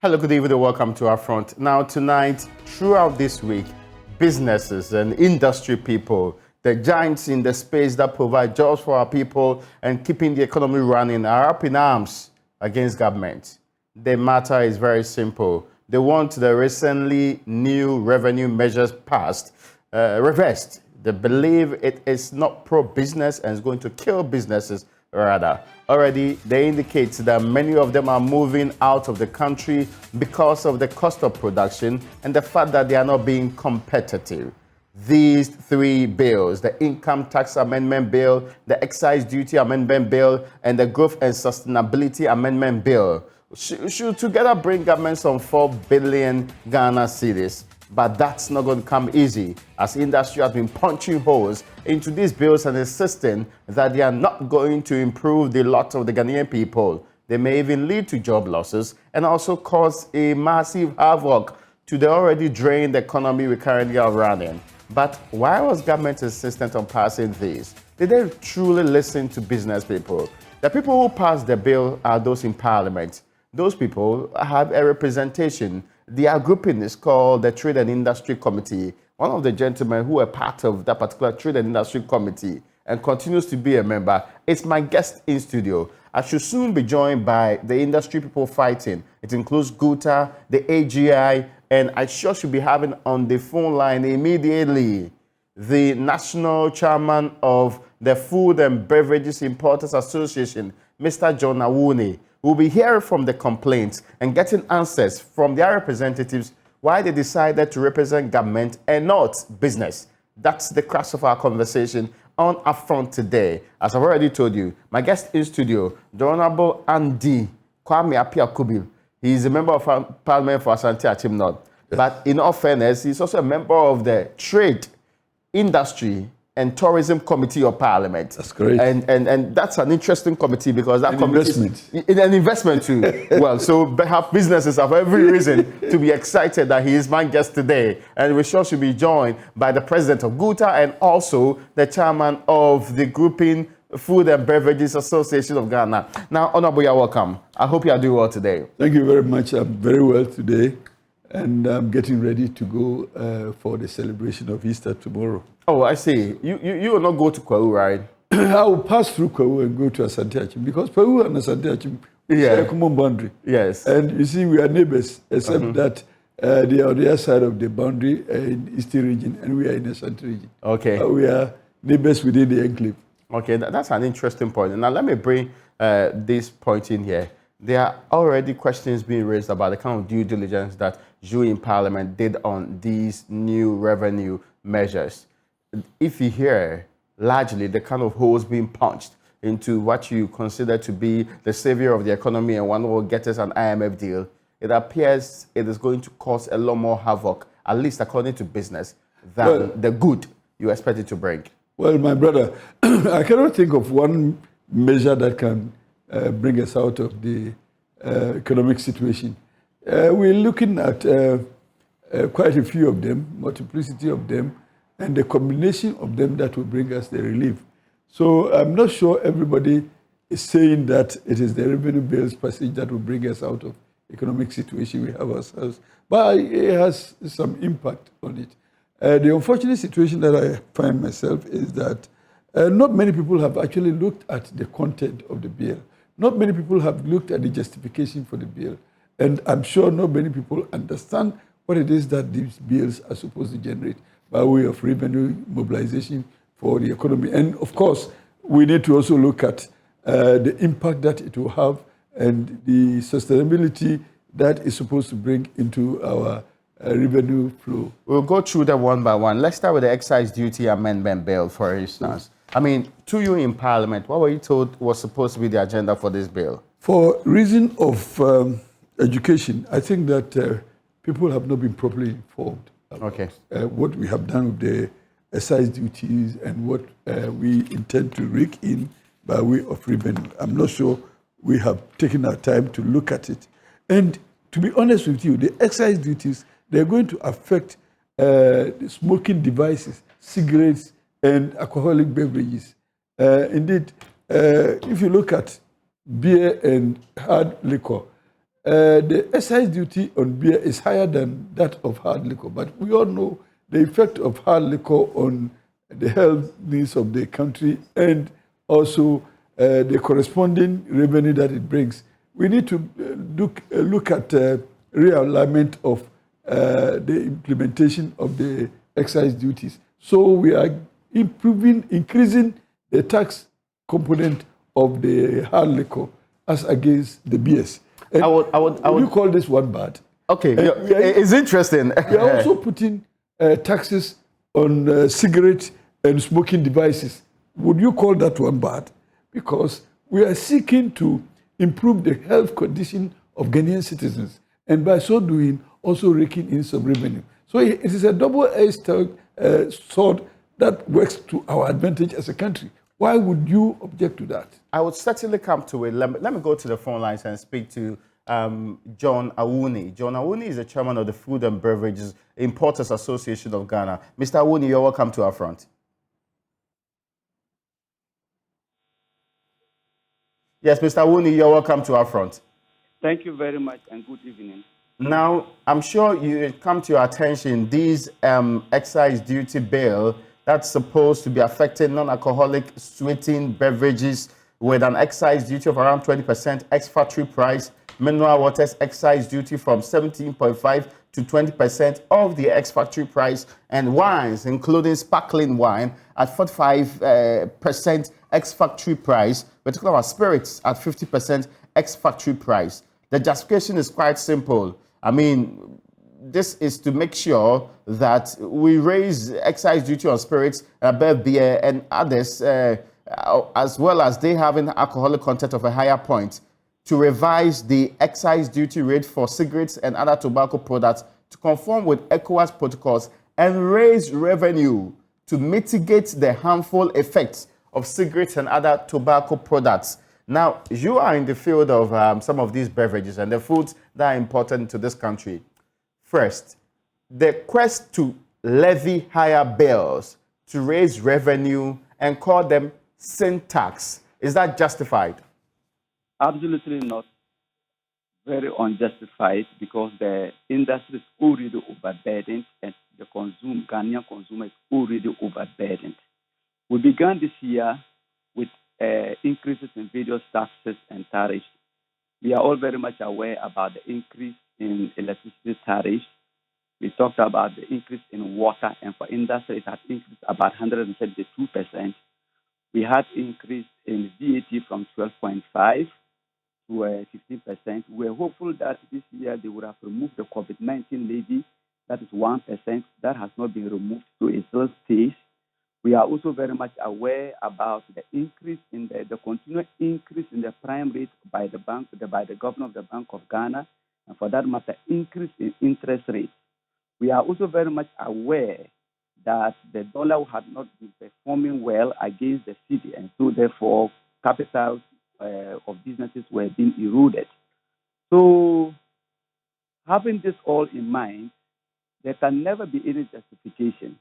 Hello, good evening, welcome to UPfront. Now, tonight, throughout this week, businesses and industry people, the giants in the space that provide jobs for our people and keeping the economy running are up in arms against government. The matter is very simple. They want the recently new revenue measures passed, reversed. They believe it is not pro-business and is going to kill businesses rather. Already, they indicate that many of them are moving out of the country because of the cost of production and the fact that they are not being competitive. These three bills, the Income Tax Amendment Bill, the Excise Duty Amendment Bill, and the Growth and Sustainability Amendment Bill, should together bring government some 4 billion Ghana cedis. But that's not going to come easy, as industry has been punching holes into these bills and insisting that they are not going to improve the lot of the Ghanaian people. They may even lead to job losses and also cause a massive havoc to the already drained economy we currently are running. But why was government insistent on passing these? Did they truly listen to business people? The people who passed the bill are those in parliament. Those people have a representation. Their grouping is called the Trade and Industry Committee. One of the gentlemen who are part of that particular Trade and Industry Committee and continues to be a member is my guest in studio. I should soon be joined by the industry people fighting. It includes GUTA, the AGI, and I sure should be having on the phone line immediately the national chairman of the Food and Beverages Importers Association, Mr. John Awuni. We'll be hearing from the complaints and getting answers from their representatives why they decided to represent government and not business. That's the crux of our conversation on UPfront today. As I've already told you, my guest in studio, the Honorable Andy Kwame Appiah-Kubil. He is a member of Parliament for Asante Achim North. Yes. But in all fairness, he's also a member of the Trade, Industry and Tourism Committee of Parliament. That's great. And that's an interesting committee because that investment. Is an investment too. Well, so perhaps businesses have every reason to be excited that he is my guest today. And we sure should be joined by the president of GUTA and also the chairman of the grouping Food and Beverages Association of Ghana. Now, Honorable, you're welcome. I hope you are doing well today. Thank you very much. I'm very well today. And I'm getting ready to go for the celebration of Easter tomorrow. Oh, I see. You will not go to Kwahu, right? I will pass through Kwahu and go to Asante Achim because Kwahu and Asante Achim share a common boundary. Yes. And you see, we are neighbors, except that they are on the other side of the boundary in Eastern region, and we are in the Asante region. Okay. We are neighbors within the enclave. Okay, that's an interesting point. Now, let me bring this point in here. There are already questions being raised about the kind of due diligence that you in Parliament did on these new revenue measures. If you hear largely the kind of holes being punched into what you consider to be the savior of the economy and one who will get us an IMF deal, it appears it is going to cause a lot more havoc, at least according to business, than the good you expect it to bring. Well, my brother, I cannot think of one measure that can bring us out of the economic situation. We're looking at quite a few of them, multiplicity of them, and the combination of them that will bring us the relief. So I'm not sure everybody is saying that it is the revenue bills passage that will bring us out of economic situation we have ourselves, but it has some impact on it. The unfortunate situation that I find myself is that not many people have actually looked at the content of the bill. Not many people have looked at the justification for the bill. And I'm sure not many people understand what it is that these bills are supposed to generate by way of revenue mobilization for the economy. And of course, we need to also look at the impact that it will have and the sustainability that is supposed to bring into our revenue flow. We'll go through them one by one. Let's start with the Excise Duty Amendment Bill, for instance. I mean, to you in Parliament, what were you told was supposed to be the agenda for this bill? For reason of education, I think that people have not been properly informed about what we have done with the excise duties and what we intend to rake in by way of revenue. I'm not sure we have taken our time to look at it. And to be honest with you, the excise duties, they're going to affect smoking devices, cigarettes, and alcoholic beverages. Indeed, if you look at beer and hard liquor, The excise duty on beer is higher than that of hard liquor, but we all know the effect of hard liquor on the health needs of the country and also the corresponding revenue that it brings. We need to look at realignment of the implementation of the excise duties. So we are increasing the tax component of the hard liquor as against the beers. And I would you call this one bad? Okay, it's interesting. We are also putting taxes on cigarette and smoking devices. Would you call that one bad? Because we are seeking to improve the health condition of Ghanaian citizens, and by so doing, also raking in some revenue. So it is a double-edged sword that works to our advantage as a country. Why would you object to that? I would certainly come to it. Let me go to the phone lines and speak to John Awuni. John Awuni is the chairman of the Food and Beverages Importers Association of Ghana. Mr. Awuni, you're welcome to our front. Yes, Mr. Awuni, you're welcome to our front. Thank you very much and good evening. Now, I'm sure it come to your attention, this excise duty bill that's supposed to be affecting non-alcoholic sweetened beverages with an excise duty of around 20% ex-factory price, mineral waters excise duty from 17.5 to 20% of the ex-factory price, and wines, including sparkling wine, at 45% ex-factory price. We're talking about spirits at 50% ex-factory price. The justification is quite simple. I mean, this is to make sure that we raise excise duty on spirits, above beer and others, as well as they having alcoholic content of a higher point, to revise the excise duty rate for cigarettes and other tobacco products to conform with ECOWAS protocols and raise revenue to mitigate the harmful effects of cigarettes and other tobacco products. Now, you are in the field of some of these beverages and the foods that are important to this country. First, the quest to levy higher bills to raise revenue and call them sin tax, is that justified? Absolutely not. Very unjustified because the industry is already overburdened and the Ghanaian consumer is already overburdened. We began this year with increases in various taxes and tariffs. We are all very much aware about the increase in electricity tariffs. We talked about the increase in water, and for industry, it has increased about 172%. We had increase in VAT from 12.5 to 15%. We're hopeful that this year they would have removed the COVID-19 levy. That is 1%. That has not been removed, so it still stays. We are also very much aware about the increase in the continued increase in the prime rate by the bank, by the governor of the Bank of Ghana, and for that matter, increase in interest rates. We are also very much aware that the dollar had not been performing well against the cedi, and so therefore capital of businesses were being eroded. So having this all in mind, there can never be any justification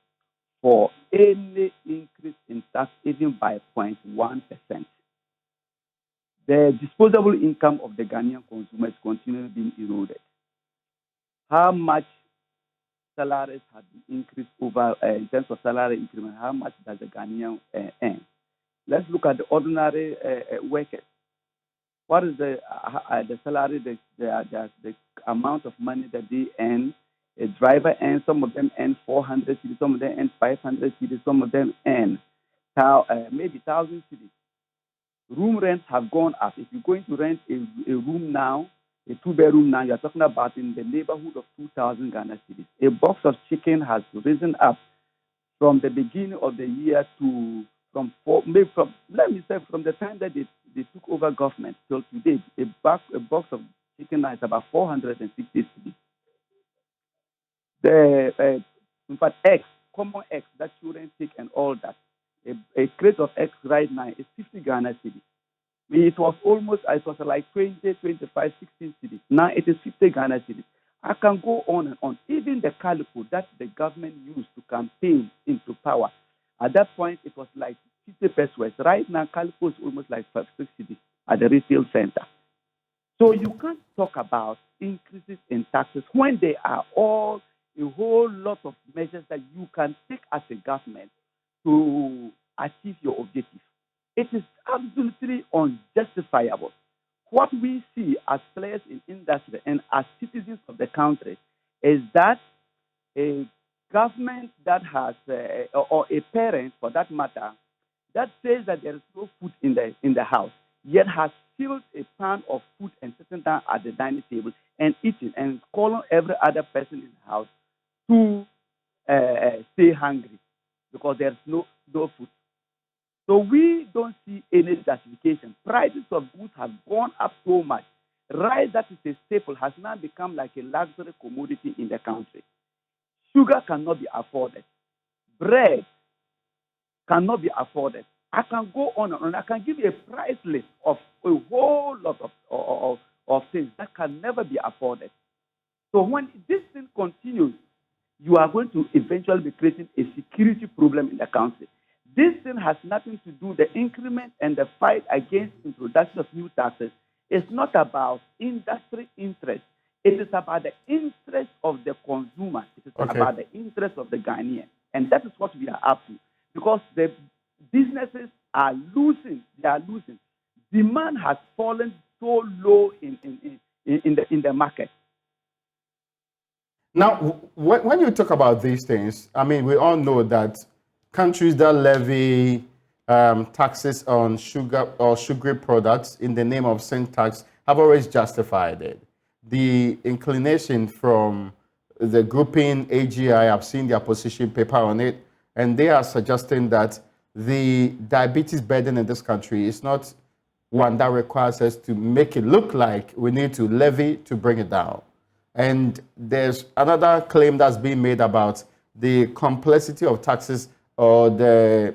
for any increase in tax, even by 0.1%. The disposable income of the Ghanaian consumer is continually being eroded. How much salaries have been increased over in terms of salary increment? How much does the Ghanaian earn? Let's look at the ordinary workers. What is the salary, the amount of money that they earn? A driver earns, some of them earn 400 cedis, some of them earn 500 cedis, some of them earn maybe 1,000 cedis. Room rents have gone up. If you're going to rent a room now, a two-bedroom now, you're talking about in the neighborhood of 2,000 Ghana cedis. A box of chicken has risen up from the beginning of the year to from the time that they took over government till today. A box of chicken now is about 460 cedis. In fact, eggs, common eggs that children take and all that. A crate of eggs right now is 50 Ghana cedis. It was like 20, 25, 16 cedis. Now it is 50 Ghana cedis. I can go on and on. Even the calico that the government used to campaign into power, at that point it was like 50 pesos. Right now, calico is almost like 5, 6 cedis at the retail center. So you can't talk about increases in taxes when there are all a whole lot of measures that you can take as a government to achieve your objective. It is absolutely unjustifiable. What we see as players in industry and as citizens of the country is that a government that has, or a parent for that matter, that says that there is no food in the house, yet has filled a pan of food and sitting down at the dining table and eating and calling every other person in the house to stay hungry because there's no food. So we don't see any justification. Prices of goods have gone up so much. Rice, that is a staple, has now become like a luxury commodity in the country. Sugar cannot be afforded. Bread cannot be afforded. I can go on and on. I can give you a price list of a whole lot of things that can never be afforded. So when this thing continues, you are going to eventually be creating a security problem in the country. This thing has nothing to do, the increment and the fight against introduction of new taxes. It's not about industry interest. It is about the interest of the consumer. It is about the interest of the Ghanaian. And that is what we are up to. Because the businesses are losing. They are losing. Demand has fallen so low in the market. Now, when you talk about these things, I mean, we all know that countries that levy taxes on sugar or sugary products in the name of sin tax have always justified it. The inclination from the grouping AGI, I've seen their position paper on it, and they are suggesting that the diabetes burden in this country is not one that requires us to make it look like we need to levy to bring it down. And there's another claim that's being made about the complexity of taxes or the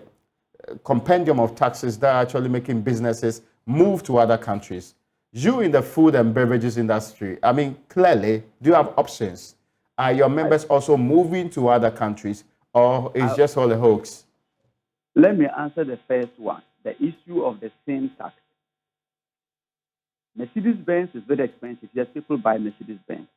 compendium of taxes that are actually making businesses move to other countries. You in the food and beverages industry, I mean, clearly, do you have options? Are your members also moving to other countries, or is just all a hoax? Let me answer the first one, the issue of the same tax. Mercedes-Benz is very expensive. Yes, people buy Mercedes-Benz.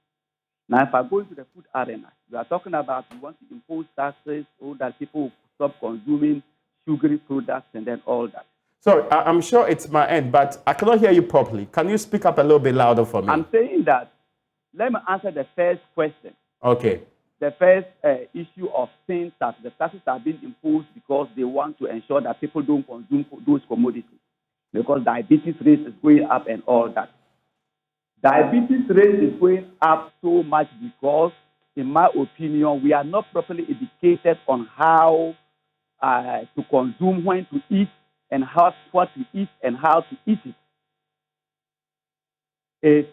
Now, if I go into the food arena, we are talking about we want to impose taxes so that people stop consuming sugary products and then all that. Sorry, I'm sure it's my end, but I cannot hear you properly. Can you speak up a little bit louder for me? I'm saying that, let me answer the first question. Okay. The first issue of sin tax. The taxes are being imposed because they want to ensure that people don't consume those commodities because diabetes rate is going up and all that. Diabetes rate is going up so much because, in my opinion, we are not properly educated on how to consume, when to eat, and what to eat and how to eat it.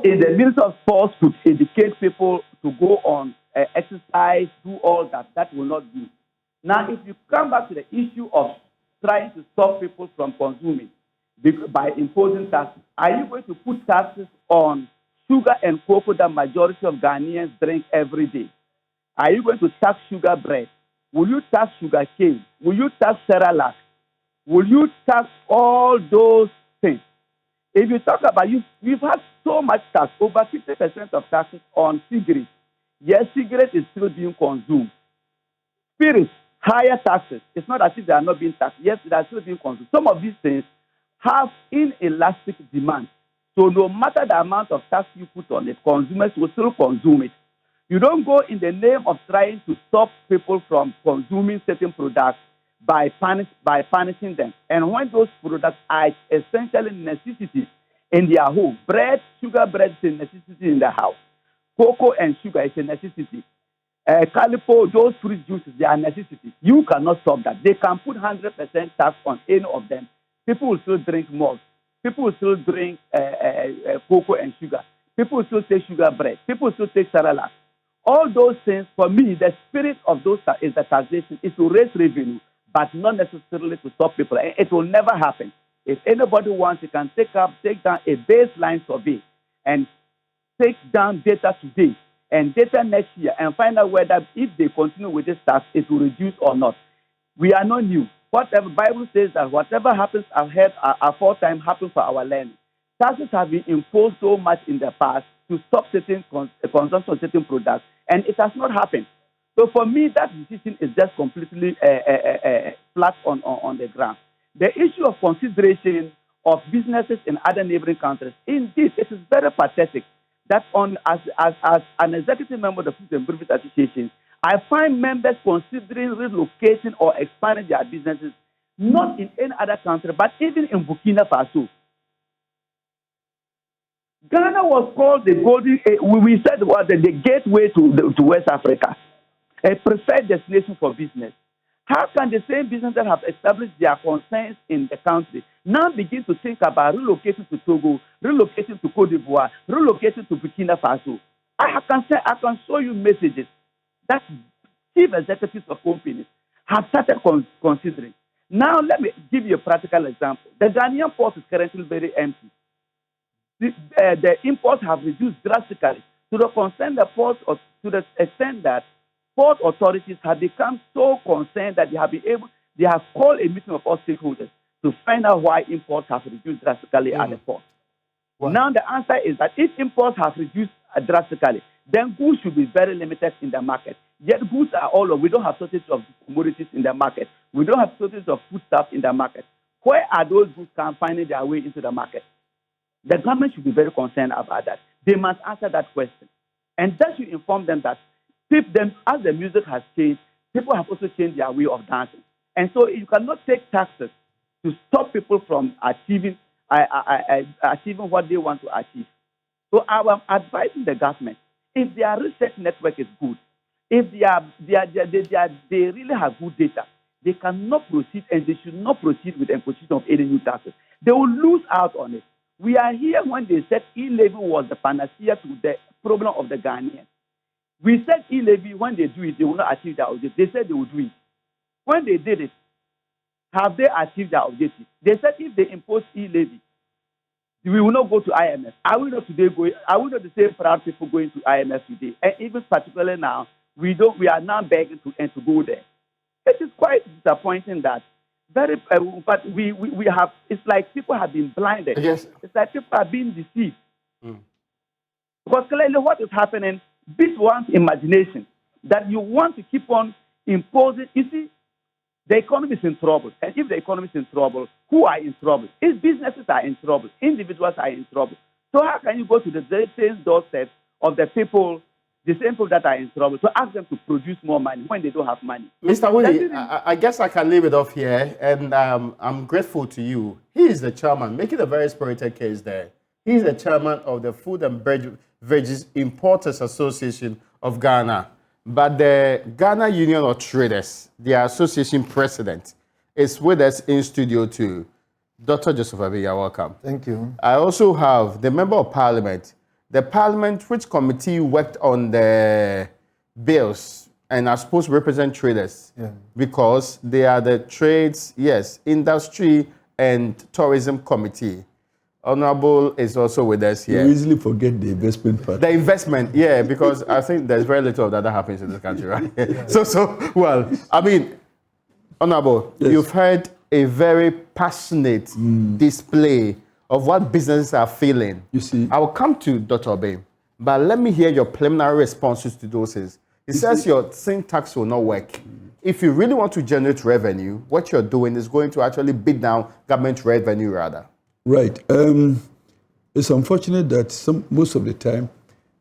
In the Ministry of Sports to educate people to go on exercise, do all that. That will not do. Now, if you come back to the issue of trying to stop people from consuming by imposing taxes, are you going to put taxes on sugar and cocoa that majority of Ghanaians drink every day? Are you going to tax sugar bread? Will you tax sugar cane? Will you tax Cerelac? Will you tax all those things? If you talk about, we've had so much tax, over 50% of taxes on cigarettes. Yes, cigarettes is still being consumed. Spirits, higher taxes. It's not as if they are not being taxed. Yes, they are still being consumed. Some of these things have inelastic demand. So no matter the amount of tax you put on it, consumers will still consume it. You don't go in the name of trying to stop people from consuming certain products by punishing them. And when those products are essentially necessities in their home, sugar bread is a necessity in the house. Cocoa and sugar is a necessity. Calipo, those fruit juices, they are necessities. You cannot stop that. They can put 100% tax on any of them. People will still drink malt. People will still drink cocoa and sugar. People will still take sugar bread. People will still take Cerelac. All those things, for me, the spirit of those is the taxation is to raise revenue, but not necessarily to stop people. It will never happen. If anybody wants, you can take down a baseline survey and take down data today and data next year and find out whether if they continue with this tax, it will reduce or not. We are not new. Whatever Bible says that whatever happens ahead aforetime happens for our learning. taxes have been imposed so much in the past to stop certain consumption of certain products, and it has not happened. So for me, that decision is just completely flat on the ground. The issue of consideration of businesses in other neighboring countries, indeed, it is very pathetic that as an executive member of the Food and Beverage Association, I find members considering relocating or expanding their businesses not in any other country, but even in Burkina Faso. Ghana was called the golden, we said was the gateway to West Africa, a preferred destination for business. How can the same businesses that have established their concerns in the country now begin to think about relocating to Togo, relocating to Cote d'Ivoire, relocating to Burkina Faso? I can show you messages that chief executives of companies have started considering. Now, let me give you a practical example. The Ghanaian port is currently very empty. The imports have reduced drastically to the extent that port authorities have become so concerned that they have called a meeting of all stakeholders to find out why imports have reduced drastically at the port. Wow. Now the answer is that if imports have reduced drastically, then goods should be very limited in the market. Yet goods are all over. We don't have shortage of commodities in the market. We don't have shortage of foodstuff in the market. Where are those goods finding their way into the market? The government should be very concerned about that. They must answer that question. And that should inform them that as the music has changed, people have also changed their way of dancing. And so you cannot take taxes to stop people from achieving what they want to achieve. So I am advising the government, if their research network is good, if they really have good data, they cannot proceed and they should not proceed with the imposition of any new taxes. They will lose out on it. We are here when they said e-levy was the panacea to the problem of the Ghanaians. We said e-levy, when they do it, they will not achieve their objective. They said they will do it. When they did it, have they achieved their objective? They said if they impose e-levy, we will not go to IMF. Are we not the same proud people going to IMF today? And even particularly now, we are now begging to go there. It is quite disappointing that but we have, it's like people have been blinded. Yes. It's like people are being deceived. Because clearly what is happening, this one's imagination, that you want to keep on imposing. You see, the economy is in trouble. And if the economy is in trouble, who are in trouble? If businesses are in trouble, individuals are in trouble. So how can you go to the same doorstep of the people, the same people that are in trouble, to ask them to produce more money when they don't have money? Mr. Willie, I guess I can leave it off here, and I'm grateful to you. He is the chairman, making a very spirited case there. He is the chairman of the Food and Beverages Importers Association of Ghana. But the Ghana Union of Traders, their association president, is with us in studio too. Dr. Joseph Abi, you're welcome. Thank you. I also have the member of parliament. The parliament, which committee worked on the bills and are supposed to represent traders, because they are the trades, industry and tourism committee. Honorable is also with us here. You easily forget the investment part. The investment, because I think there's very little of that happens in this country, right? So, I mean, Honorable, you've heard a very passionate display of what businesses are feeling. You see, I will come to Dr. Obey, but let me hear your preliminary responses to those things. It says your syntax will not work. If you really want to generate revenue, what you're doing is going to actually beat down government revenue rather. Right. It's unfortunate that most of the time,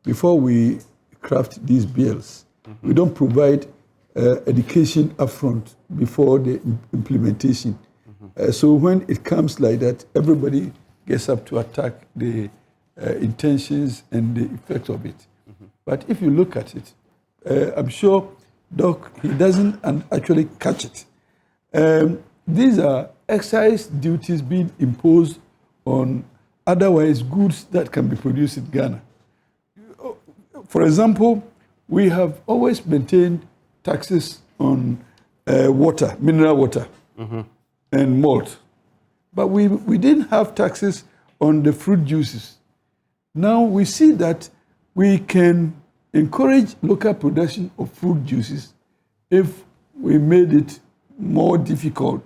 before we craft these bills, we don't provide education upfront before the implementation. So when it comes like that, everybody gets up to attack the intentions and the effect of it. But if you look at it, I'm sure Doc, he doesn't actually catch it. These are excise duties being imposed on otherwise goods that can be produced in Ghana. For example, we have always maintained taxes on water, mineral water, and malt. But we didn't have taxes on the fruit juices. Now we see that we can encourage local production of fruit juices if we made it more difficult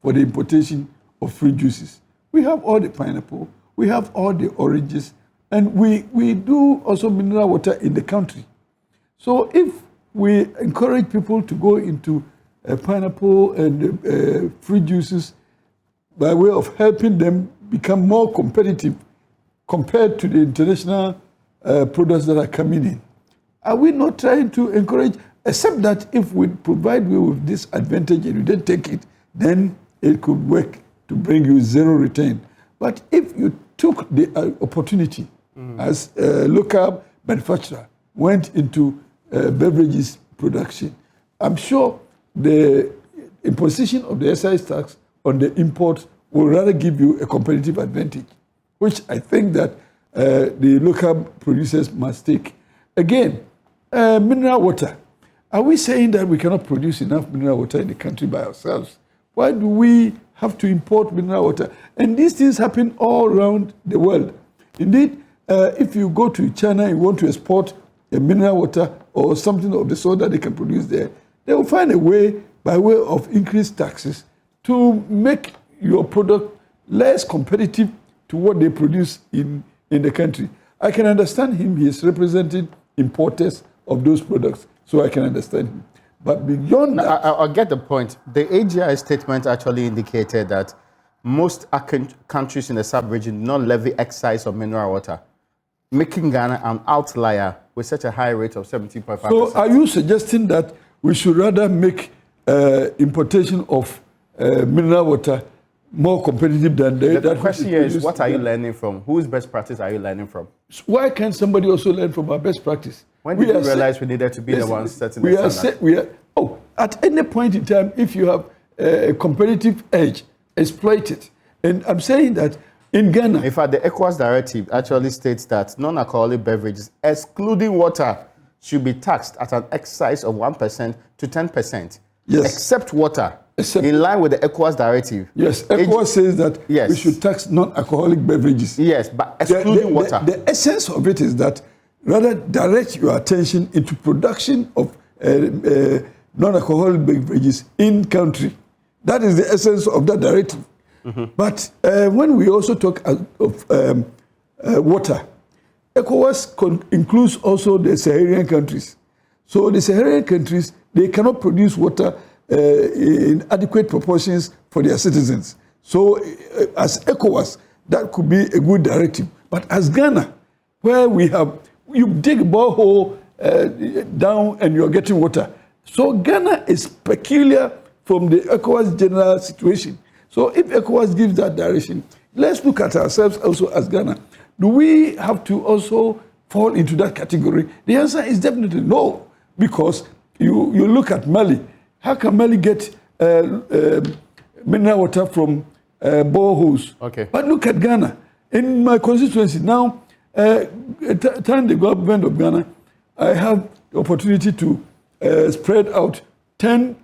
for the importation of fruit juices. We have all the pineapple, We have all the oranges, and we do also mineral water in the country. So if we encourage people to go into pineapple and fruit juices by way of helping them become more competitive compared to the international products that are coming in, are we not trying to encourage, except that if we provide you with this advantage and you don't take it, then it could work to bring you zero return. But if you took the opportunity as a local manufacturer, went into beverages production, I'm sure the imposition of the excise tax on the import will rather give you a competitive advantage, which I think that the local producers must take. Again, mineral water. Are we saying that we cannot produce enough mineral water in the country by ourselves? Why do we have to import mineral water? And these things happen all around the world. Indeed, if you go to China and want to export a mineral water or something of the sort that they can produce there, they will find a way, by way of increased taxes, to make your product less competitive to what they produce in the country. I can understand him. He is representing importers of those products, so I can understand him. But beyond that... I'll get the point. The AGI statement actually indicated that most countries in the sub-region do not levy excise on mineral water, making Ghana an outlier with such a high rate of 17.5%. So are you suggesting that we should rather make importation of mineral water more competitive than the question here is, what are you learning from? Whose best practice are you learning from? Why can't somebody also learn from our best practice? When did you realize we needed to be the ones setting the standard? At any point in time, if you have a competitive edge, exploit it. And I'm saying that in Ghana... In fact, the ECOWAS directive actually states that non-alcoholic beverages, excluding water, should be taxed at an excise of 1% to 10%. Yes. Except water. In line with the ECOWAS directive. Yes, ECOWAS says that we should tax non-alcoholic beverages. Yes, but excluding water. The essence of it is that rather direct your attention into production of non-alcoholic beverages in country. That is the essence of that directive. Mm-hmm. But when we also talk of water, ECOWAS includes also the Saharan countries. So the Saharan countries, they cannot produce water in adequate proportions for their citizens. So as ECOWAS, that could be a good directive. But as Ghana, where you dig a borehole down and you're getting water. So Ghana is peculiar from the ECOWAS general situation. So if ECOWAS gives that direction, let's look at ourselves also as Ghana. Do we have to also fall into that category? The answer is definitely no, because you look at Mali. How can Mali get mineral water from boreholes? Okay. But look at Ghana. In my constituency now, turn the government of Ghana, I have the opportunity to spread out 10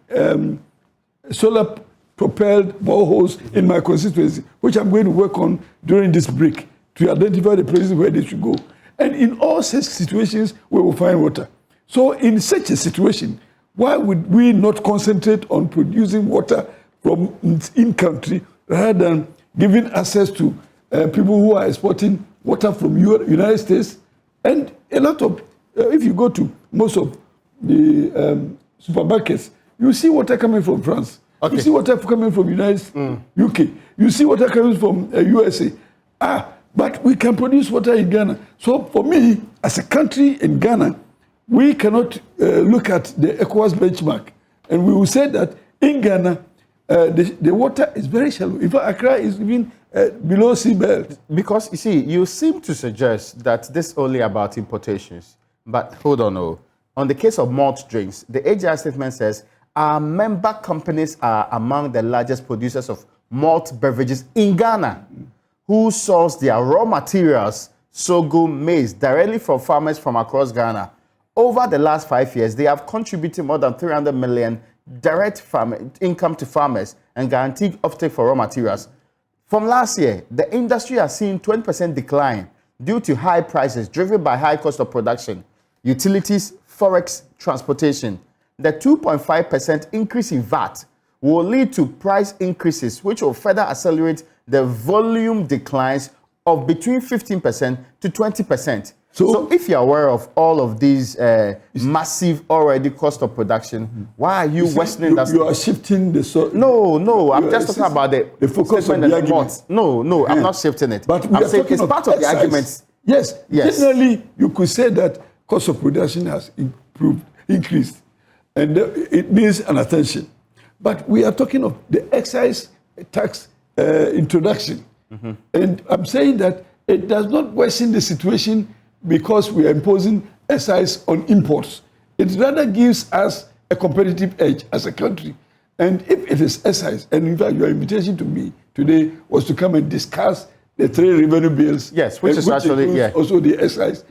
solar-propelled boreholes in my constituency, which I'm going to work on during this break to identify the places where they should go. And in all such situations, we will find water. So in such a situation, why would we not concentrate on producing water from in-country rather than giving access to people who are exporting water from United States? And a lot of, if you go to most of the supermarkets, you see water coming from France. Okay. You see water coming from UK. You see water coming from USA. But we can produce water in Ghana. So for me, as a country in Ghana, we cannot look at the ECOWAS benchmark. And we will say that in Ghana, the water is very shallow. In fact, Accra is even below sea belt. Because, you see, you seem to suggest that this is only about importations. But hold on, on the case of malt drinks, the AGI statement says, our member companies are among the largest producers of malt beverages in Ghana, who source their raw materials, sorghum, maize, directly from farmers from across Ghana. Over the last 5 years, they have contributed more than 300 million direct income to farmers and guaranteed offtake for raw materials. From last year, the industry has seen 20% decline due to high prices driven by high cost of production, utilities, forex, transportation. The 2.5% increase in VAT will lead to price increases, which will further accelerate the volume declines of between 15% to 20%. So if you're aware of all of these massive already cost of production, why are you questioning that? You are shifting the... No, I'm just talking about the focus of the argument. No, I'm not shifting it. But I'm saying it's part of the argument. Yes, generally you could say that cost of production has increased, and it needs an attention. But we are talking of the excise tax introduction. And I'm saying that it does not worsen the situation because we are imposing excise on imports. It rather gives us a competitive edge as a country. And if it is excise, and in fact your invitation to me today was to come and discuss the 3 revenue bills. Yes, which is actually, also the excise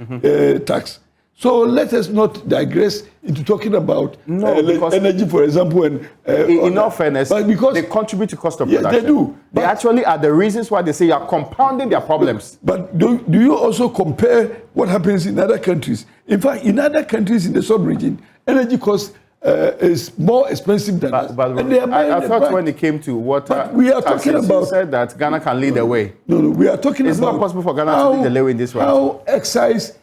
tax. So let us not digress into talking about energy, for example. And in all fairness, because they contribute to cost of production. They do. They actually are the reasons why they say you are compounding their problems. But do you also compare what happens in other countries? In fact, in other countries in the sub-region, energy cost is more expensive than us. But I thought when it came to water, we are talking about... You said that Ghana can lead the way. No, we are talking it's about... It's not possible for Ghana to lead the way in this way. How excise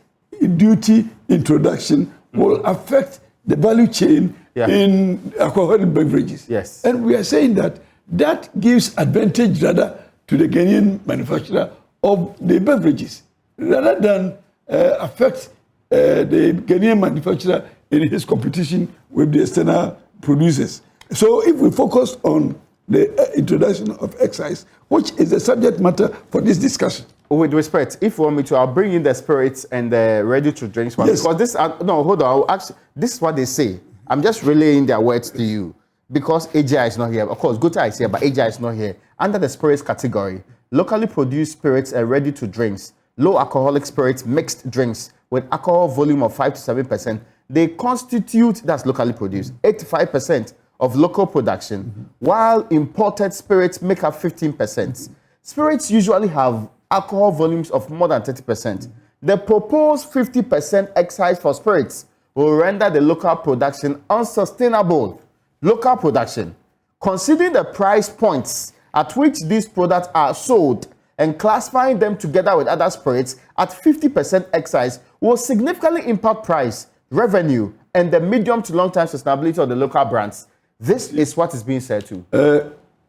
duty introduction will affect the value chain in alcoholic beverages. Yes. And we are saying that gives advantage rather to the Ghanaian manufacturer of the beverages rather than affect the Ghanaian manufacturer in his competition with the external producers. So if we focus on the introduction of excise, which is the subject matter for this discussion. With respect, if you want me to, I'll bring in the spirits and the ready-to-drink one. Yes. Because this, no, hold on. This is what they say. I'm just relaying their words to you. Because AGI is not here. Of course, Guta is here, but AGI is not here. Under the spirits category, locally produced spirits and ready-to-drinks, low alcoholic spirits, mixed drinks with alcohol volume of 5 to 7%, they constitute, that's locally produced, 85% of local production, while imported spirits make up 15%. Spirits usually have alcohol volumes of more than 30%. The proposed 50% excise for spirits will render the local production unsustainable. Local production, considering the price points at which these products are sold and classifying them together with other spirits at 50% excise will significantly impact price, revenue, and the medium to long-term sustainability of the local brands. This is what is being said too.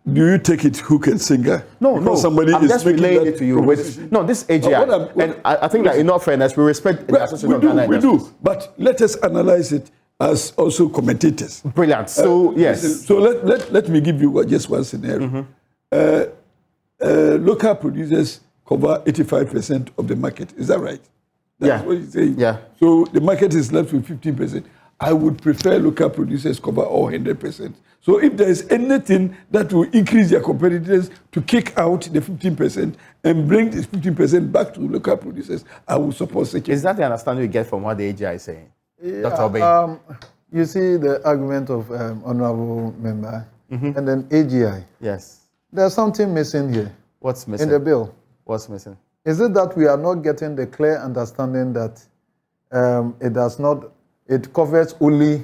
Do you take it hook and sinker? No, somebody I'm is just relaying it to you. This is AGI. And I think that in all fairness, we respect the Association of Ghana We do, but let us analyze it as also commentators. Brilliant. So, yes. So let me give you just one scenario. Local producers cover 85% of the market. Is that right? That's what you're saying. Yeah. So the market is left with 15%. I would prefer local producers cover all 100%. So if there is anything that will increase their competitiveness to kick out the 15% and bring this 15% back to local producers, I will support such. Is that the understanding you get from what the AGI is saying? Yeah, Dr. Obey? You see the argument of Honorable Member and then AGI. Yes. There's something missing here. What's missing? In the bill. What's missing? Is it that we are not getting the clear understanding that it covers only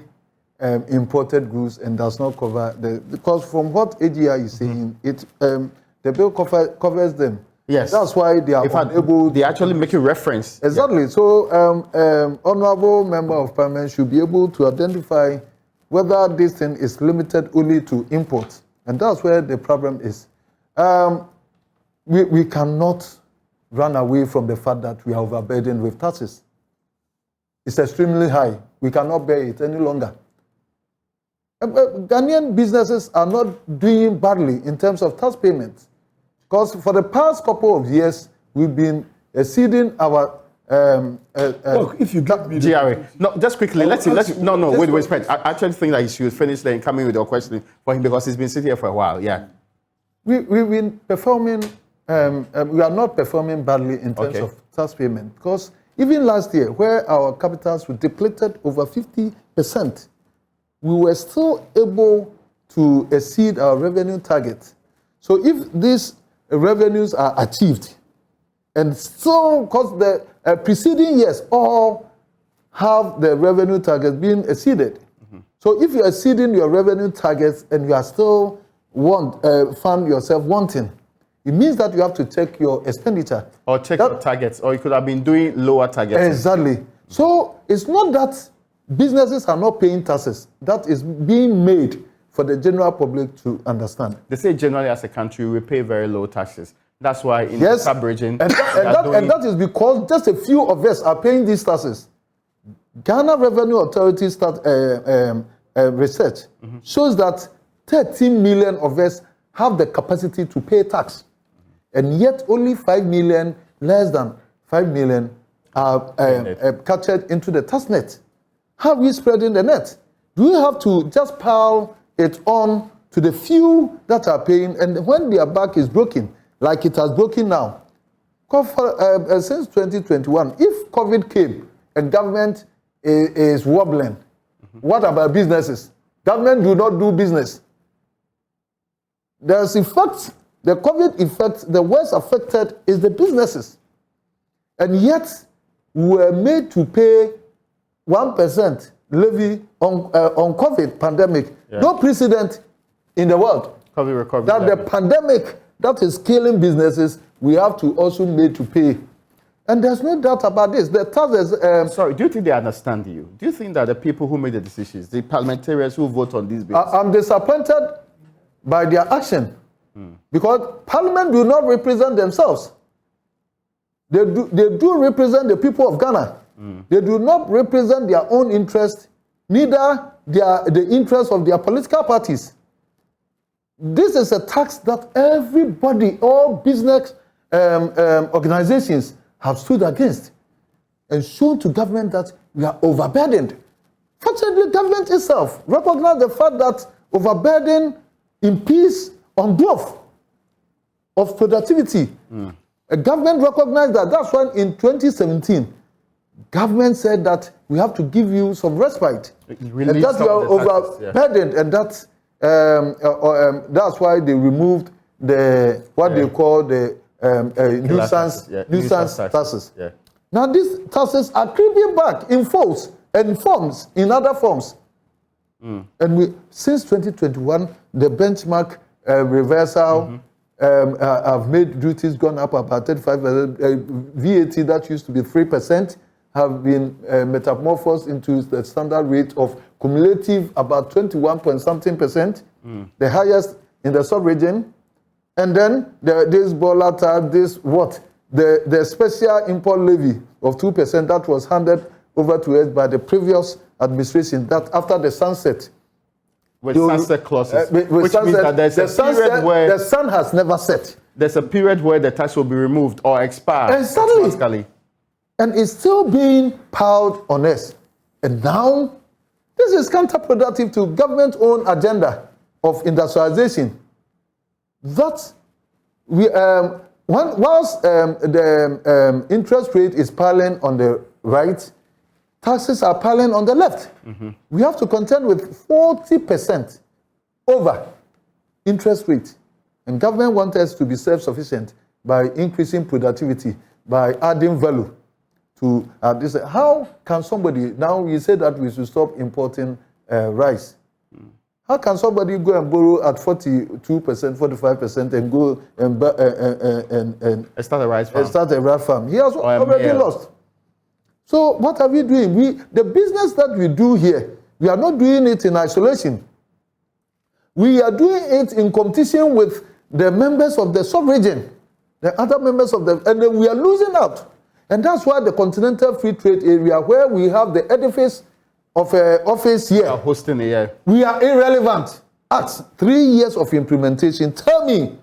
imported goods and does not cover because from what AGI is saying, the bill covers them. Yes. That's why they are unable. They actually make a reference. Exactly. Yeah. So, Honorable Member of Parliament should be able to identify whether this thing is limited only to imports, and that's where the problem is. We cannot run away from the fact that we are overburdened with taxes. It's extremely high. We cannot bear it any longer. Ghanaian businesses are not doing badly in terms of tax payments. Because for the past couple of years, we've been exceeding our... Look, if you get me... GRA. No, just quickly, let's with respect. I actually think that you should finish then coming with your question for him because he's been sitting here for a while, yeah. We've been performing... we are not performing badly in terms of tax payment. Because even last year, where our capitals were depleted over 50%, we were still able to exceed our revenue target. So if these revenues are achieved, and still, because the preceding years all have the revenue targets being exceeded. So if you're exceeding your revenue targets and you are still find yourself wanting, it means that you have to check your expenditure. Or check your targets, or you could have been doing lower targets. Exactly. So it's not that businesses are not paying taxes. That is being made for the general public to understand. They say generally as a country, we pay very low taxes. That's why in Yes, sub-region... and that is because just a few of us are paying these taxes. Ghana Revenue Authority research shows that 13 million of us have the capacity to pay tax. And yet only 5 million, less than 5 million, are captured into the tax net. How are we spreading the net? Do we have to just pile it on to the few that are paying, and when their back is broken, like it has broken now? Since 2021, if COVID came and government is wobbling, what about businesses? Government do not do business. There's effect, the COVID effect, the worst affected is the businesses. And yet, we were made to pay 1% levy on COVID pandemic. Yeah. No precedent in the world. COVID recovery. That the pandemic that is killing businesses, we have to also made to pay. And there's no doubt about this. The taxes. Sorry, do you think they understand you? Do you think that the people who made the decisions, the parliamentarians who vote on these bills? I'm disappointed by their action because Parliament do not represent themselves. They do represent the people of Ghana. They do not represent their own interest, neither the interest of their political parties. This is a tax that everybody, all business organizations have stood against and shown to government that we are overburdened. Fortunately, government itself recognized the fact that overburden impedes on growth of productivity. A government recognized that. That's why in 2017, government said that we have to give you some respite. And that you are overburdened, and that's why they removed the they call the nuisance taxes. Yeah. Now these taxes are creeping back in force and forms in other forms. And since 2021, the benchmark reversal have made duties gone up about 35%. VAT that used to be 3% have been metamorphosed into the standard rate of cumulative about 21-point-something%, the highest in the sub-region. And then this Bolata, the special import levy of 2% that was handed over to us by the previous administration, that after the sunset. With sunset clauses, which sunset, means that there's a period where... The sun has never set. There's a period where the tax will be removed or expire. And suddenly, and it's still being piled on us. And now, this is counterproductive to government's own agenda of industrialization. That we, whilst the interest rate is piling on the right, taxes are piling on the left. We have to contend with 40% over interest rate. And government wants us to be self-sufficient by increasing productivity, by adding value to this. How can somebody, now you say that we should stop importing rice. How can somebody go and borrow at 42%, 45% and go and start a rice farm? He has already lost. So what are we doing? The business that we do here, we are not doing it in isolation. We are doing it in competition with the members of the sub-region, the other members of and then we are losing out. And that's why the Continental Free Trade Area, where we have the edifice of office here, hosting a year, we are irrelevant. At 3 years of implementation, tell me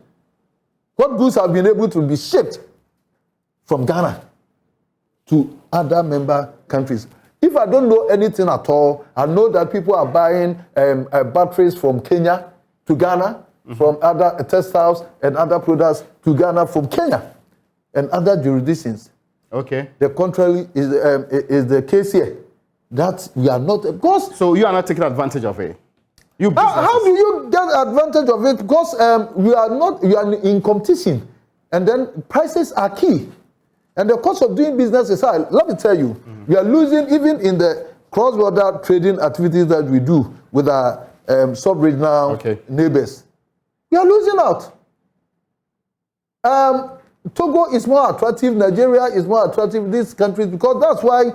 what goods have been able to be shipped from Ghana to other member countries. If I don't know anything at all, I know that people are buying batteries from Kenya to Ghana, from other textiles and other products to Ghana from Kenya and other jurisdictions. Okay. The contrary is the case here. That we are not. Because so you are not taking advantage of it. How do you get advantage of it? Because we are in competition, and then prices are key. And the cost of doing business is high. Let me tell you, we are losing even in the cross-border trading activities that we do with our sub-regional neighbors. We are losing out. Togo is more attractive, Nigeria is more attractive, these countries, because that's why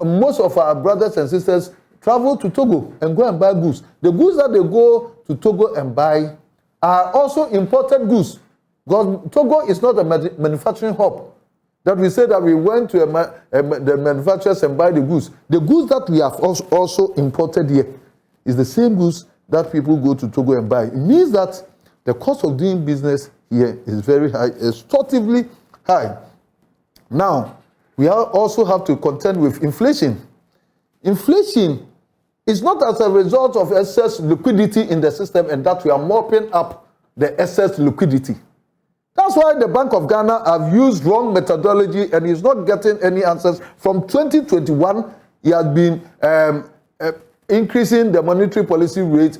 most of our brothers and sisters travel to Togo and go and buy goods. The goods that they go to Togo and buy are also imported goods, because Togo is not a manufacturing hub that we say that we went to the manufacturers and buy the goods. The goods that we have also imported here is the same goods that people go to Togo and buy. It means that the cost of doing business here is very high, extorsively high. Now, we also have to contend with inflation. Inflation is not as a result of excess liquidity in the system and that we are mopping up the excess liquidity. That's why the Bank of Ghana have used wrong methodology and is not getting any answers. From 2021, he has been increasing the monetary policy rate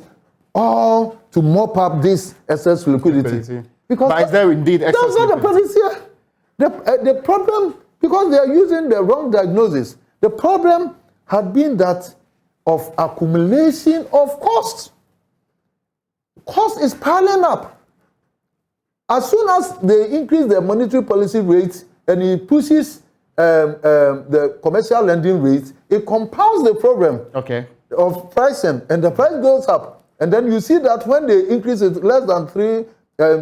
all to mop up this excess liquidity. Because but is there indeed excess that's not the policy here. The problem, because they are using the wrong diagnosis, the problem had been that of accumulation of costs. Cost is piling up. As soon as they increase the monetary policy rate and it pushes the commercial lending rate, it compounds the problem of pricing, and the price goes up. And then you see that when they increase it less than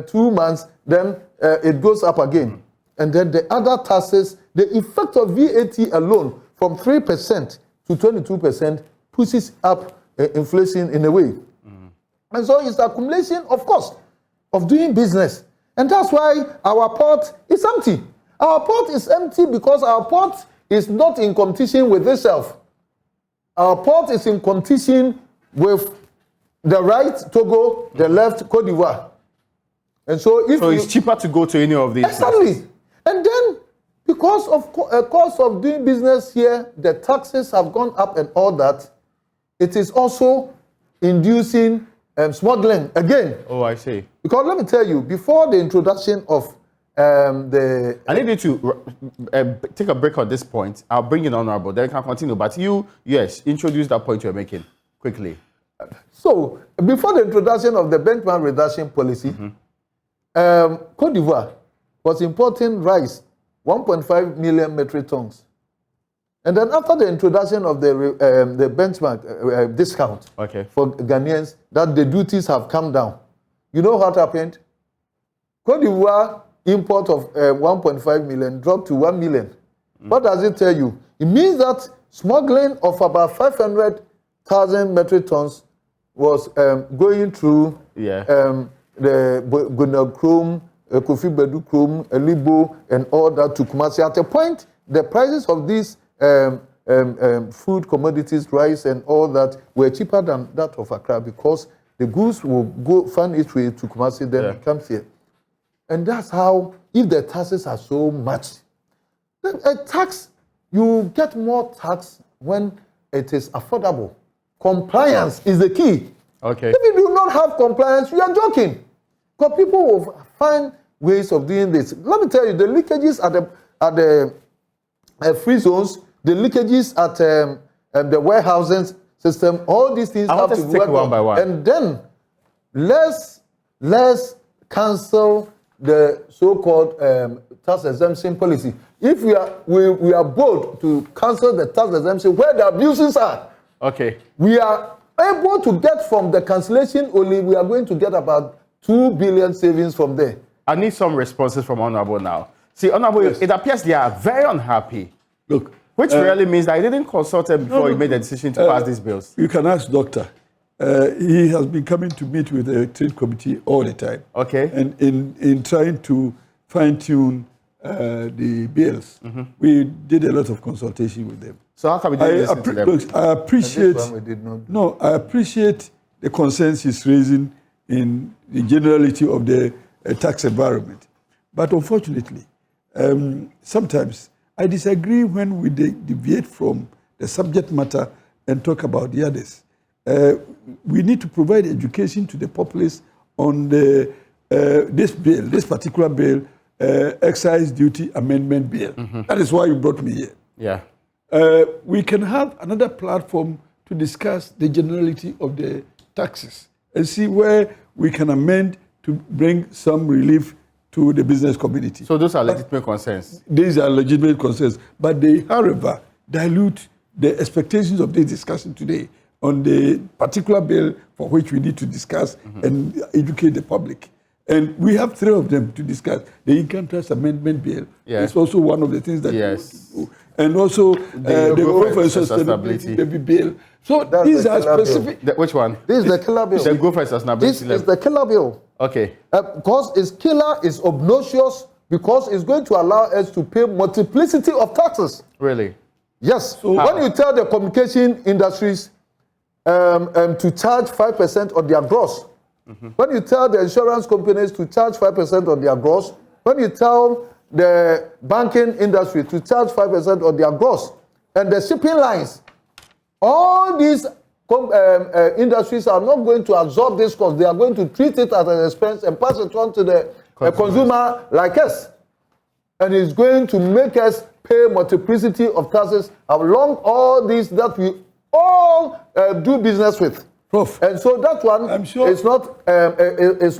2 months, then it goes up again. And then the other taxes, the effect of VAT alone from 3% to 22% pushes up inflation in a way. And so it's the accumulation of cost of doing business. And that's why our port is empty. Our port is empty because our port is not in competition with itself. Our port is in competition with the right, Togo, the left, Cote d'Ivoire. And so it's cheaper to go to any of these exactly places. And then, because of cost of doing business here, the taxes have gone up and all that, it is also inducing smuggling again. Oh, I see. Because let me tell you, before the introduction of the... I need you to take a break on this point. I'll bring in Honorable, then I can continue. But you, yes, introduce that point you're making quickly. So, before the introduction of the benchmark reduction policy, Cote d'Ivoire was importing rice, 1.5 million metric tons. And then after the introduction of the benchmark discount for Ghanaians, that the duties have come down. You know what happened? Cote d'Ivoire import of 1.5 million dropped to 1 million. What does it tell you? It means that smuggling of about 500,000 metric tons was going through the Gunakrom, Kofi Bedu Krom, Elibo, and all that to Kumasi. At a point, the prices of these food commodities, rice and all that, were cheaper than that of Accra because the goods will find its way to Kumasi, then it comes here. And that's how, if the taxes are so much, then a tax, you get more tax when it is affordable. Compliance is the key. If you do not have compliance, you are joking. Because people will find ways of doing this. Let me tell you, the leakages at the free zones, the leakages at the warehousing system, all these things have to work one by one. And then let's cancel the so-called tax exemption policy. If we are bold to cancel the tax exemption where the abuses are, we are able to get from the cancellation only, we are going to get about 2 billion savings from there. I need some responses from Honorable now. See, Honorable, it appears they are very unhappy. Look, which really means that he didn't consult them before he made the decision to pass these bills. You can ask Doctor. He has been coming to meet with the trade committee all the time. And in trying to fine-tune the bills, we did a lot of consultation with them. So how can we listen to them? Look, I appreciate. I appreciate the concerns he's raising in the generality of the tax environment, but unfortunately, sometimes I disagree when we deviate from the subject matter and talk about the others. We need to provide education to the populace on this particular bill, excise duty amendment bill. That is why you brought me here. We can have another platform to discuss the generality of the taxes and see where we can amend to bring some relief to the business community. So those are legitimate concerns. These are legitimate concerns, but they, however, dilute the expectations of this discussion today on the particular bill for which we need to discuss and educate the public. And we have 3 of them to discuss. The Income Tax Amendment Bill is also one of the things that we want to do. And also the Growth and Sustainability Bill. So these are specific. Which one? This is the killer bill. The Growth and Sustainability This is the killer bill. Okay. Because it's killer, it's obnoxious, because it's going to allow us to pay multiplicity of taxes. Really? Yes. So when you tell the communication industries to charge 5% on their gross, when you tell the insurance companies to charge 5% on their gross, when you tell the banking industry to charge 5% on their gross, and the shipping lines, all these industries are not going to absorb this cost. They are going to treat it as an expense and pass it on to the consumer like us. And it's going to make us pay multiplicity of taxes along all these that we all do business with. Prof. And so that one I'm sure it's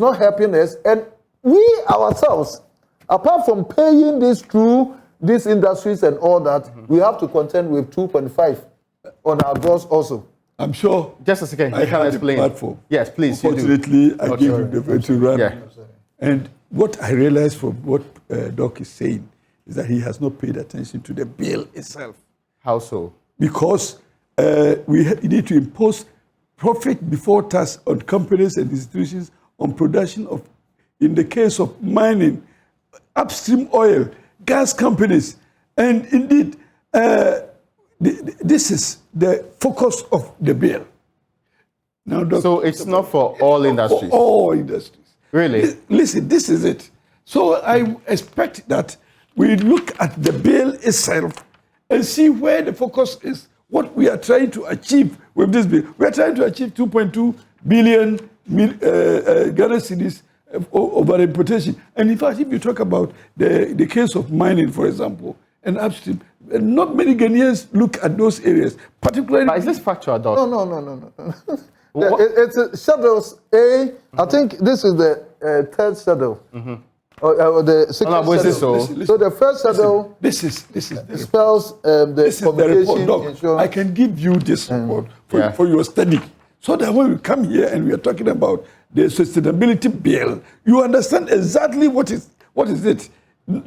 not helping us. And we ourselves, apart from paying this through these industries and all that, we have to contend with 2.5 on our gross also. I'm sure. Just a second. I can have explain. the platform. Yes, please. Unfortunately, I gave him the to run. Yeah. And what I realized from what Doc is saying is that he has not paid attention to the bill itself. How so? Because we need to impose profit before tax on companies and institutions on production of, in the case of mining, upstream oil, gas companies, and indeed, this is the focus of the bill. Now, Dr. So it's not for all industries? For all industries. Really? Listen, this is it. So I expect that we look at the bill itself and see where the focus is, what we are trying to achieve with this bill. We are trying to achieve 2.2 billion Ghana cedis over importation. And in fact, if you talk about the case of mining, for example, and upstream, not many Ghanaians look at those areas, particularly. But is this factual, Doc? No. It's schedules A. I think this is the third schedule. Or the second schedule. So the first schedule. This is spells the communication insurance. I can give you this report for your study, so that when we come here and we are talking about the sustainability bill, you understand exactly what is it,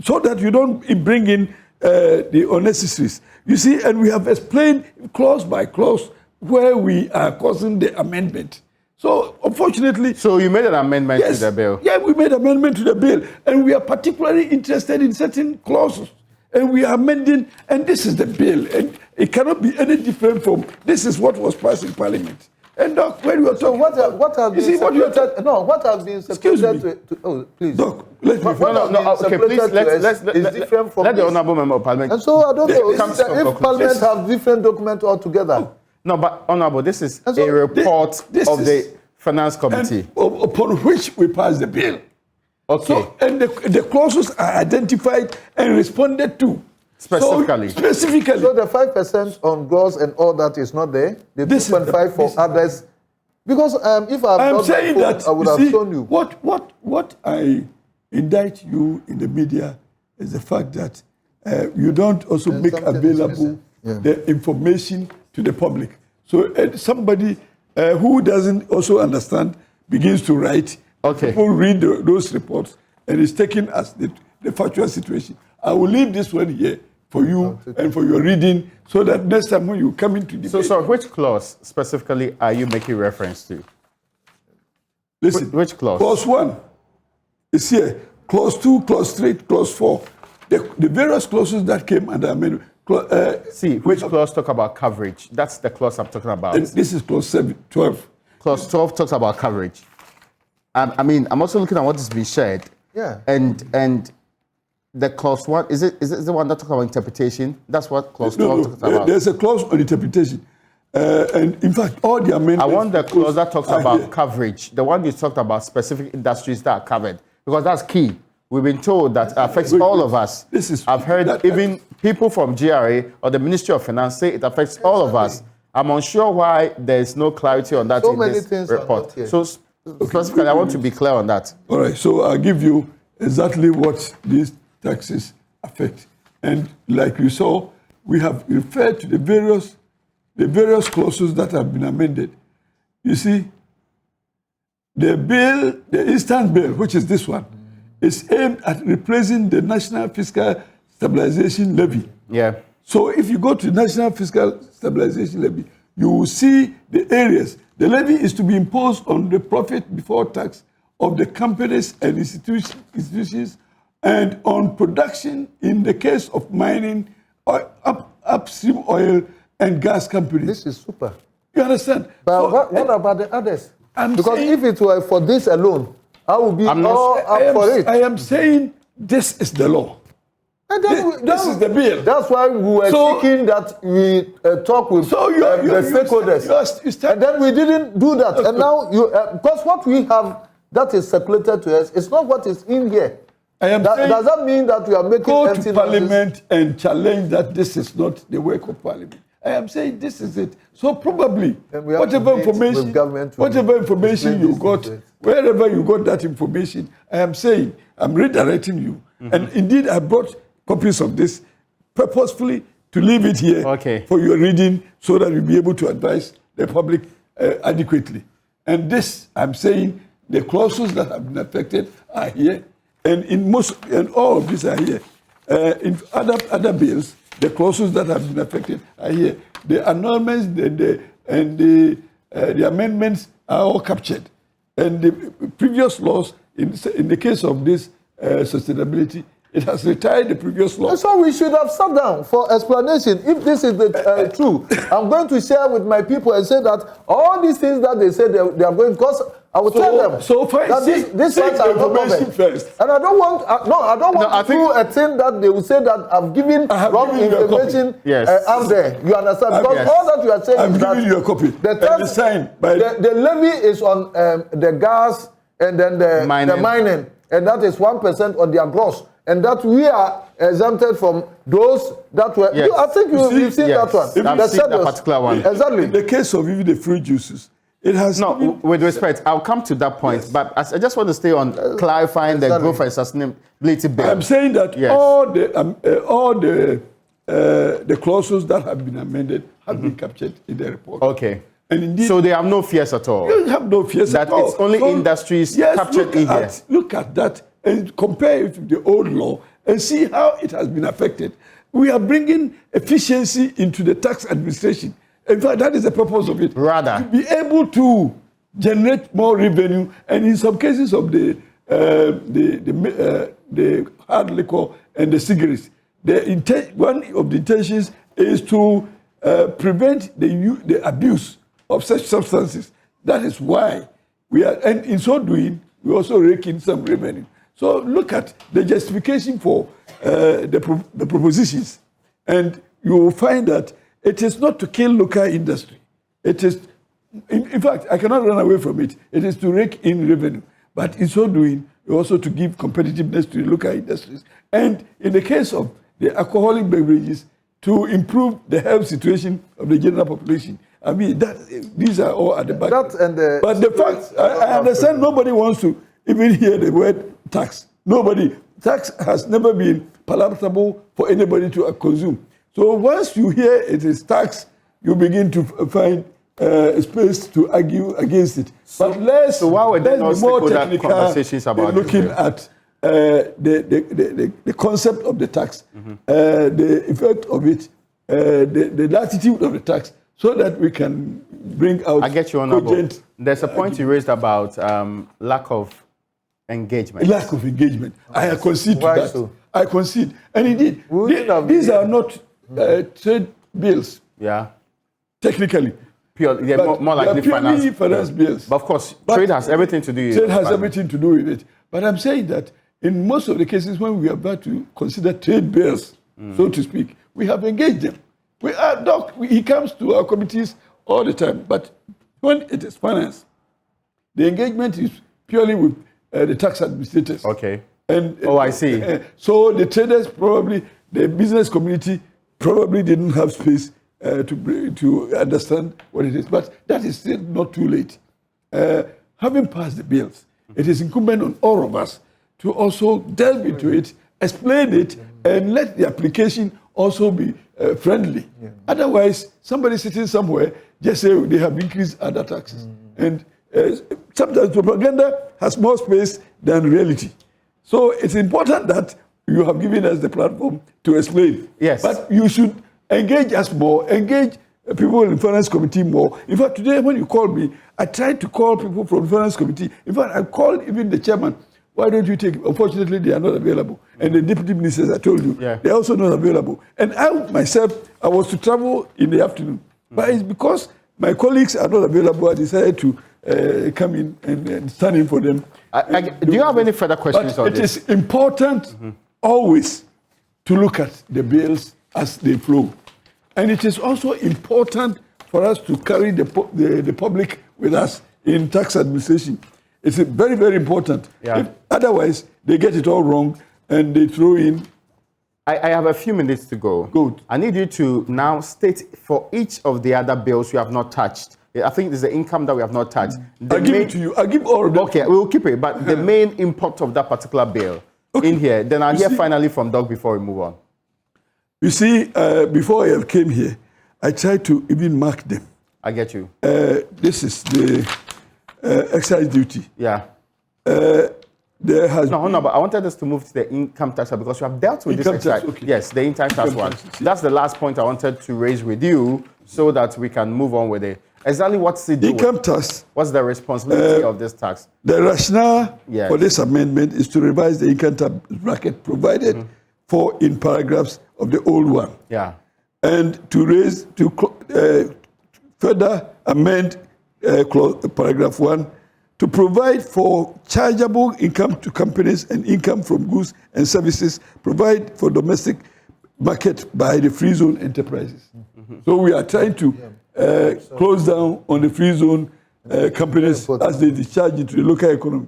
so that you don't bring in the unnecessaries. You see, and we have explained clause by clause where we are causing the amendment. So, unfortunately... So you made an amendment to the bill? Yeah, we made an amendment to the bill. And we are particularly interested in certain clauses. And we are amending, and this is the bill. And it cannot be any different from... This is what was passed in Parliament. And, Doc, when we are talking... So what has been separated... No, what has been separated to... Oh, please. Doc, let me... Okay, please, let's different from let the Honourable Member of Parliament... And so I don't know if Parliament have different documents altogether. No, but Honourable, this is a report of the Finance Committee. Upon which we pass the bill. Okay. So, and the clauses are identified and responded to. Specifically. So the 5% on gross and all that is not there. The 2.5 for others. Because if I'm saying that, I would have shown you. What I indict you in the media is the fact that you don't also make available the information to the public. So somebody who doesn't also understand begins to write. Okay. People read those reports and it's taken as the factual situation. I will leave this one here for you and for your reading, so that next time when you come into debate... So which clause specifically are you making reference to? Listen. Which clause? Clause 1 is here. Clause 2, clause 3, clause 4. The various clauses that came under amendment. Which clause talk about coverage? That's the clause I'm talking about. This is clause 12. Clause 12 talks about coverage. I mean, I'm also looking at what is being shared. Yeah. And the clause 1, is it the one that talks about interpretation? That's what clause 12 talks about. There's a clause on interpretation. And in fact, all the amendments... I want the clause that talks about coverage. The one you talked about specific industries that are covered. Because that's key. We've been told that it affects all of us. I've heard even people from GRA or the Ministry of Finance say it affects all of us. I'm unsure why there is no clarity on that in this report. So specifically, I want to be clear on that. All right, so I'll give you exactly what these taxes affect. And like you saw, we have referred to the various clauses that have been amended. You see, the instant bill, which is this one, is aimed at replacing the National Fiscal Stabilization Levy. Yeah. So if you go to the National Fiscal Stabilization Levy, you will see the areas. The levy is to be imposed on the profit before tax of the companies and institutions and on production in the case of mining, upstream oil and gas companies. This is super. You understand? But So, what about the others? Because saying- if it were for this alone, I would be all up for it. I am saying this is the law. And then This is the bill. That's why we were So- seeking that we talk with So the stakeholders. And then we didn't do that. And now, because what we have that is circulated to us, it's not what is in here. I am saying, does that mean that we are making go empty to Parliament and challenge that this is not the work of Parliament. I am saying this is it. So probably And we have whatever to meet with information, government to whatever information explain you this got, to it. wherever you got that information, I am saying I'm redirecting you. And indeed, I brought copies of this purposefully to leave it here for your reading, so that you'll be able to advise the public adequately. And this, I'm saying, the clauses that have been affected are here, and all of these are here. In other bills, the clauses that have been affected are here. The annulments and the amendments are all captured. And the previous laws, in the case of this sustainability, it has retired the previous law. So we should have sat down for explanation. If this is the true, I'm going to share with my people and say that all these things that they say they are going, because I will tell them that these ones are not covered. First. And I don't want, I don't want to do a thing that they will say that I've given wrong information out there. You understand? Because all that you are saying is that I'm giving you a copy. The levy is on the gas and then the mining, and that is 1% on their gross. And that we are exempted from those that were. Yes. I think you've seen that one. I've seen that particular one. Exactly. In the case of even the fruit juices, it has. No, with respect, I'll come to that point. But I just want to stay on clarifying the growth and sustainability bill. I'm saying that all the clauses that have been amended have been captured in the report. Okay. And indeed, so they have no fears at all. You have no fears that at all. It's only industries captured in here. Look at that and compare it with the old law and see how it has been affected. We are bringing efficiency into the tax administration. In fact, that is the purpose of it. Rather, to be able to generate more revenue, and in some cases of the hard liquor and the cigarettes, one of the intentions is to prevent the abuse of such substances. That is why we are, and in so doing, we also rake in some revenue. So look at the justification for the propositions, and you will find that it is not to kill local industry. It is, in fact, I cannot run away from it. It is to rake in revenue. But in so doing, also to give competitiveness to the local industries. And in the case of the alcoholic beverages, to improve the health situation of the general population. I mean, these are all at the back. But the fact, I understand nobody wants to even hear the word tax. Tax has never been palatable for anybody to consume. So once you hear it is tax, you begin to find space to argue against it. But let's be more technical conversations about looking at the concept of the tax, the effect of it, the latitude of the tax, so that we can bring out. I get you, Honorable. There's a point you raised about lack of engagement. Lack of engagement. I concede to that. So? I concede. And indeed, these are not trade bills. Yeah. Technically. They're more likely finance bills. But of course, trade has everything to do with it. Trade has everything to do with it. But I'm saying that in most of the cases when we are about to consider trade bills, so to speak, we have engaged them. He comes to our committees all the time. But when it is finance, the engagement is purely with the tax administrators. Okay. And, I see. So the traders probably, the business community probably didn't have space to understand what it is. But that is still not too late. Having passed the bills, it is incumbent on all of us to also delve into it, explain it, and let the application also be friendly. Otherwise, somebody sitting somewhere just say they have increased other taxes. And sometimes propaganda has more space than reality. So it's important that you have given us the platform to explain. Yes. But you should engage us more, engage people in the finance committee more. In fact, today when you called me, I tried to call people from the finance committee. In fact, I called even the chairman. Why don't you take it? Unfortunately, they are not available. And the deputy ministers, I told you, they're also not available. And I myself, I was to travel in the afternoon. But it's because my colleagues are not available, I decided to come in and stand in for them. Do you have any further questions on this? It is important always to look at the bills as they flow. And it is also important for us to carry the public with us in tax administration. It's very, very important. If otherwise, they get it all wrong and they throw in. I have a few minutes to go. Good. I need you to now state for each of the other bills you have not touched. I think there's the income that we have not touched. I'll give it to you. I'll give all of them. Okay, we'll keep it. But the main import of that particular bill in here, then I'll hear finally from Doug before we move on. You see, before I came here, I tried to even mark them. I get you. This is the excise duty. Yeah. There has No, but I wanted us to move to the income tax because you have dealt with Income this tax, excise. okay. Yes, the income tax one. That's the last point I wanted to raise with you so that we can move on with it. Exactly what's it do? income tax. What's the responsibility of this tax? The rationale Yes. for this amendment is to revise the income tax bracket provided for in paragraphs of the old one, Yeah. and to further amend paragraph 1 to provide for chargeable income to companies and income from goods and services provide for domestic market by the free zone enterprises. So we are trying to close down on the free zone companies as they discharge into the local economy.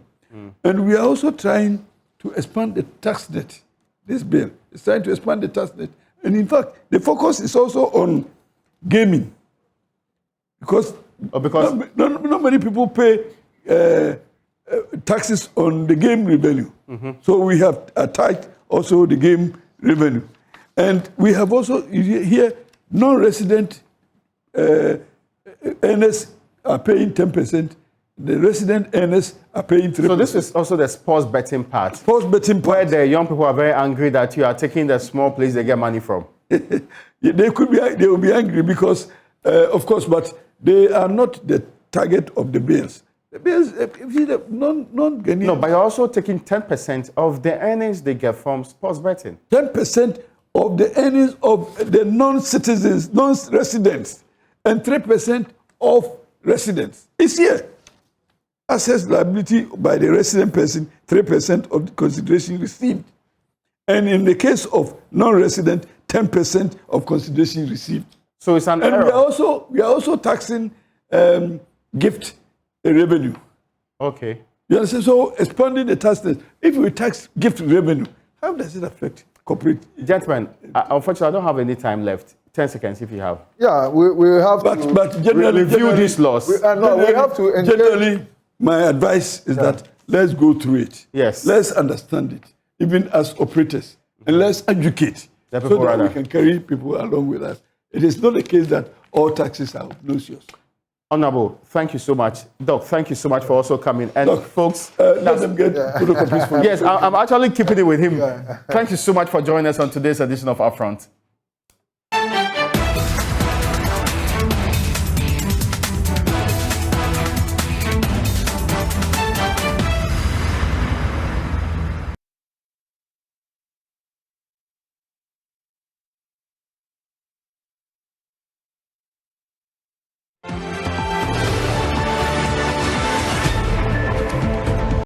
And we are also trying to expand the tax net. This bill is trying to expand the tax net. And in fact, the focus is also on gaming. Because not many people pay taxes on the game revenue. So we have attached also the game revenue. And we have also here non-resident earners are paying 10%. The resident earners are paying 3%. So this is also the sports betting part. Sports betting Where part. the young people are very angry that you are taking the small place they get money from. They will be angry because, of course, but they are not the target of the bills. The bills, non-Ghanaian. No, but you're also taking 10% of the earnings they get from sports betting. 10% of the earnings of the non-citizens, non-residents, and 3% of residents. It's here. Assessed liability by the resident person, 3% of the consideration received. And in the case of non-resident, 10% of consideration received. So it's an error. We are also taxing gift revenue. Okay. You understand? So expanding the tax net. If we tax gift revenue, how does it affect corporate? Gentlemen, unfortunately, I don't have any time left. 10 seconds if you have. Yeah, we have to But generally, Review these laws. we have to engage. Generally, my advice is that let's go through it. Yes. Let's understand it, even as operators, and let's educate The so people that we rather. can carry people along with us. It is not the case that all taxes are obnoxious. Honorable, thank you so much. Doc, thank you so much for also coming. And Doc, folks, let them get photocopies for yes, I'm actually keeping it with him. Thank you so much for joining us on today's edition of UPfront.